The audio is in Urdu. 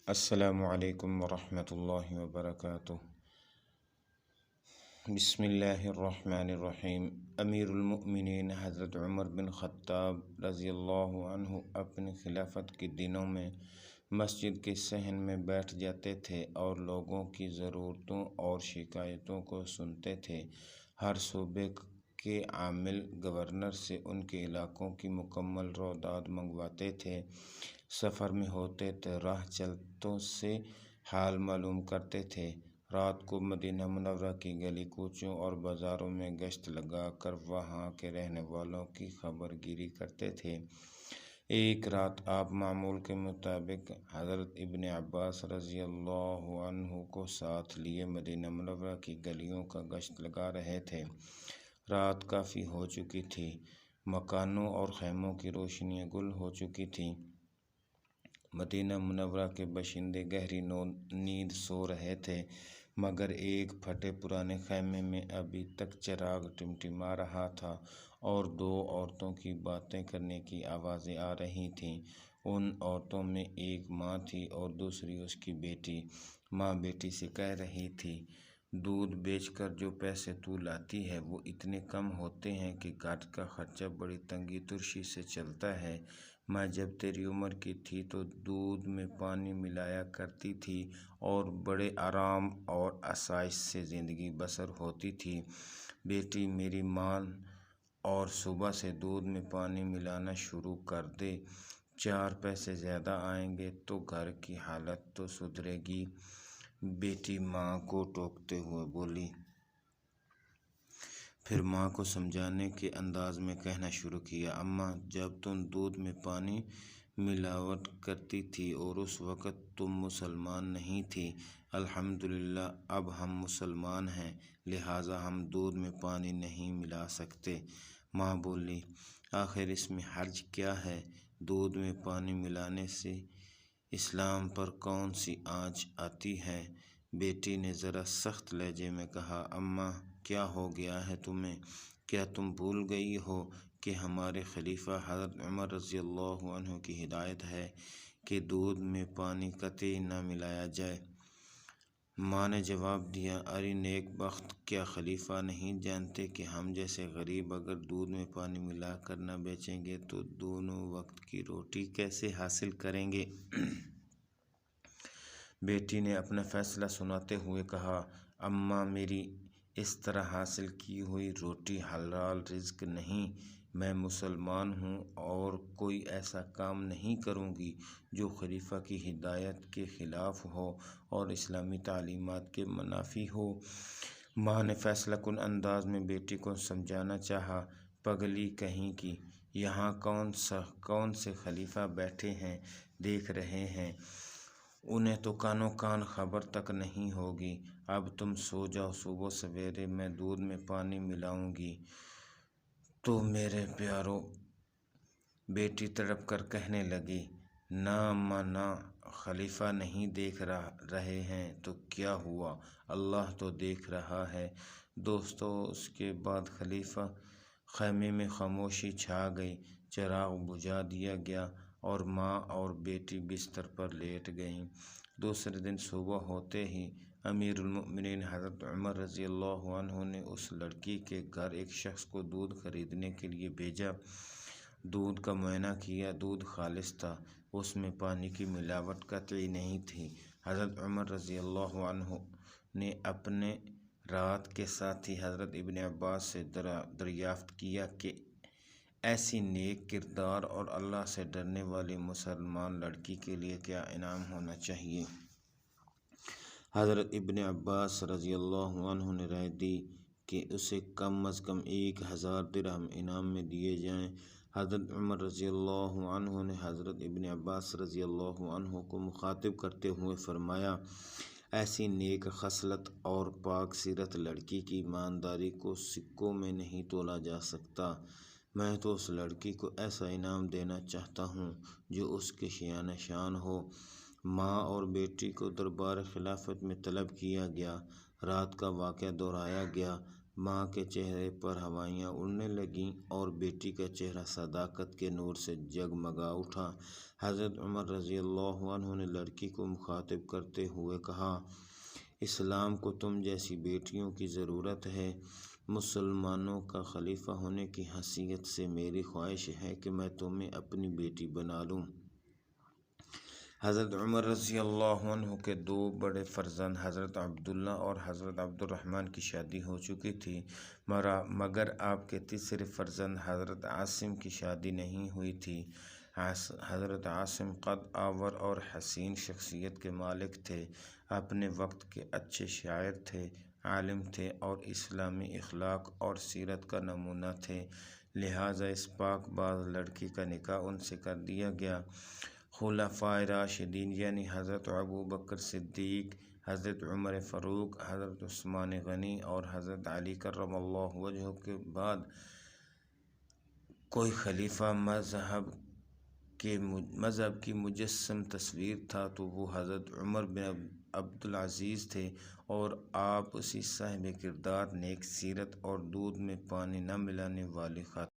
السلام علیکم ورحمۃ اللہ وبرکاتہ۔ بسم اللہ الرحمن الرحیم۔ امیر المؤمنین حضرت عمر بن خطاب رضی اللہ عنہ اپنی خلافت کے دنوں میں مسجد کے صحن میں بیٹھ جاتے تھے اور لوگوں کی ضرورتوں اور شکایتوں کو سنتے تھے۔ ہر صوبے کے عامل گورنر سے ان کے علاقوں کی مکمل روداد منگواتے تھے۔ سفر میں ہوتے تو راہ چلتوں سے حال معلوم کرتے تھے۔ رات کو مدینہ منورہ کی گلی کوچوں اور بازاروں میں گشت لگا کر وہاں کے رہنے والوں کی خبر گیری کرتے تھے۔ ایک رات آپ معمول کے مطابق حضرت ابن عباس رضی اللہ عنہ کو ساتھ لیے مدینہ منورہ کی گلیوں کا گشت لگا رہے تھے۔ رات کافی ہو چکی تھی، مکانوں اور خیموں کی روشنیاں گل ہو چکی تھیں۔ مدینہ منورہ کے باشندے گہری نیند سو رہے تھے، مگر ایک پھٹے پرانے خیمے میں ابھی تک چراغ ٹمٹما رہا تھا اور دو عورتوں کی باتیں کرنے کی آوازیں آ رہی تھیں۔ ان عورتوں میں ایک ماں تھی اور دوسری اس کی بیٹی۔ ماں بیٹی سے کہہ رہی تھی، دودھ بیچ کر جو پیسے تو لاتی ہے وہ اتنے کم ہوتے ہیں کہ گھر کا خرچہ بڑی تنگی ترشی سے چلتا ہے۔ میں جب تیری عمر کی تھی تو دودھ میں پانی ملایا کرتی تھی اور بڑے آرام اور آسائش سے زندگی بسر ہوتی تھی۔ بیٹی میری مان اور صبح سے دودھ میں پانی ملانا شروع کر دے، 4 پیسے زیادہ آئیں گے تو گھر کی حالت تو سدھرے گی۔ بیٹی ماں کو ٹوکتے ہوئے بولی۔ پھر ماں کو سمجھانے کے انداز میں کہنا شروع کیا، اماں جب تم دودھ میں پانی ملاوٹ کرتی تھی اور اس وقت تم مسلمان نہیں تھی، الحمدللہ اب ہم مسلمان ہیں، لہٰذا ہم دودھ میں پانی نہیں ملا سکتے۔ ماں بولی، آخر اس میں حرج کیا ہے؟ دودھ میں پانی ملانے سے اسلام پر کون سی آنچ آتی ہے؟ بیٹی نے ذرا سخت لہجے میں کہا، اماں کیا ہو گیا ہے تمہیں؟ کیا تم بھول گئی ہو کہ ہمارے خلیفہ حضرت عمر رضی اللہ عنہ کی ہدایت ہے کہ دودھ میں پانی قطعی نہ ملایا جائے؟ ماں نے جواب دیا، ارے نیک بخت، کیا خلیفہ نہیں جانتے کہ ہم جیسے غریب اگر دودھ میں پانی ملا کر نہ بیچیں گے تو دونوں وقت کی روٹی کیسے حاصل کریں گے؟ بیٹی نے اپنا فیصلہ سناتے ہوئے کہا، اماں میری، اس طرح حاصل کی ہوئی روٹی حلال رزق نہیں۔ میں مسلمان ہوں اور کوئی ایسا کام نہیں کروں گی جو خلیفہ کی ہدایت کے خلاف ہو اور اسلامی تعلیمات کے منافی ہو۔ ماں نے فیصلہ کن انداز میں بیٹی کو سمجھانا چاہا، پگلی کہیں کی، یہاں کون سے خلیفہ بیٹھے ہیں دیکھ رہے ہیں، انہیں تو کانوں کان خبر تک نہیں ہوگی۔ اب تم سو جاؤ، صبح سویرے میں دودھ میں پانی ملاؤں گی تو میرے پیارو۔ بیٹی تڑپ کر کہنے لگی، نہ اماں نہ، خلیفہ نہیں دیکھ رہے ہیں تو کیا ہوا، اللہ تو دیکھ رہا ہے۔ دوستو، اس کے بعد خیمے میں خاموشی چھا گئی، چراغ بجھا دیا گیا اور ماں اور بیٹی بستر پر لیٹ گئیں۔ دوسرے دن صبح ہوتے ہی امیر المؤمنین حضرت عمر رضی اللہ عنہ نے اس لڑکی کے گھر ایک شخص کو دودھ خریدنے کے لیے بھیجا۔ دودھ کا معائنہ کیا، دودھ خالص تھا، اس میں پانی کی ملاوٹ قطعی نہیں تھی۔ حضرت عمر رضی اللہ عنہ نے اپنے رات کے ساتھی حضرت ابن عباس سے دریافت کیا کہ ایسی نیک کردار اور اللہ سے ڈرنے والی مسلمان لڑکی کے لیے کیا انعام ہونا چاہیے؟ حضرت ابن عباس رضی اللہ عنہ نے رائے دی کہ اسے کم از کم 1000 درہم انعام میں دیے جائیں۔ حضرت عمر رضی اللہ عنہ نے حضرت ابن عباس رضی اللہ عنہ کو مخاطب کرتے ہوئے فرمایا، ایسی نیک خصلت اور پاک سیرت لڑکی کی ایمانداری کو سکوں میں نہیں تولا جا سکتا۔ میں تو اس لڑکی کو ایسا انعام دینا چاہتا ہوں جو اس کے شایان شان ہو۔ ماں اور بیٹی کو دربار خلافت میں طلب کیا گیا۔ رات کا واقعہ دہرایا گیا۔ ماں کے چہرے پر ہوائیاں اڑنے لگیں اور بیٹی کا چہرہ صداقت کے نور سے جگمگا اٹھا۔ حضرت عمر رضی اللہ عنہ نے لڑکی کو مخاطب کرتے ہوئے کہا، اسلام کو تم جیسی بیٹیوں کی ضرورت ہے۔ مسلمانوں کا خلیفہ ہونے کی حیثیت سے میری خواہش ہے کہ میں تمہیں اپنی بیٹی بنا لوں۔ حضرت عمر رضی اللہ عنہ کے دو بڑے فرزند حضرت عبداللہ اور حضرت عبد الرحمن کی شادی ہو چکی تھی، مگر آپ کے تیسرے فرزند حضرت عاصم کی شادی نہیں ہوئی تھی۔ حضرت عاصم قد آور اور حسین شخصیت کے مالک تھے، اپنے وقت کے اچھے شاعر تھے، عالم تھے اور اسلامی اخلاق اور سیرت کا نمونہ تھے، لہٰذا اس پاک باز لڑکی کا نکاح ان سے کر دیا گیا۔ خلفائے راشدین یعنی حضرت ابوبکر صدیق، حضرت عمر فاروق، حضرت عثمان غنی اور حضرت علی کرم اللہ وجہہ کے بعد کوئی خلیفہ مذہب کی مجسم تصویر تھا تو وہ حضرت عمر بن عبدالعزیز تھے، اور آپ اسی صاحب کردار، نیک سیرت اور دودھ میں پانی نہ ملانے والی خاتون